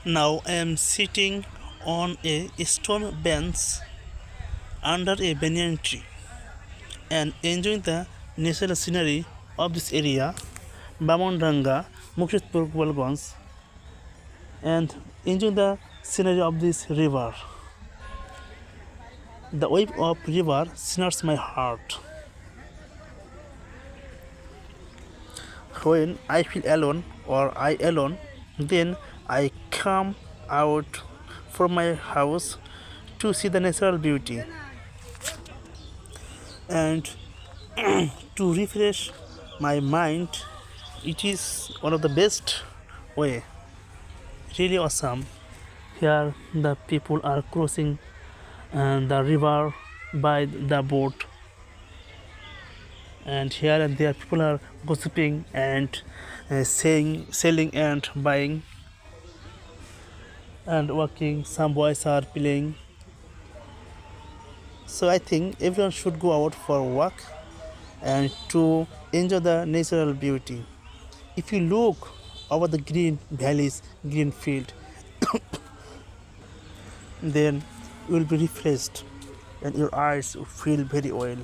Now I am sitting on a stone bench under a banyan tree and enjoying the natural scenery of this area, Bamondanga, Mukshidpur, Goalganj, and enjoying the scenery of this river. The wave of river snares my heart. When I feel alone or I alone, then I come out from my house to see the natural beauty and to refresh my mind. It is one of the best way. Really awesome. Here the people are crossing the river by the boat, and here and there people are gossiping and saying, selling and buying and working. Some boys are playing. So I think everyone should go out for a walk and to enjoy the natural beauty. If you look over the green valleys, green field, then you will be refreshed and your eyes will feel very well.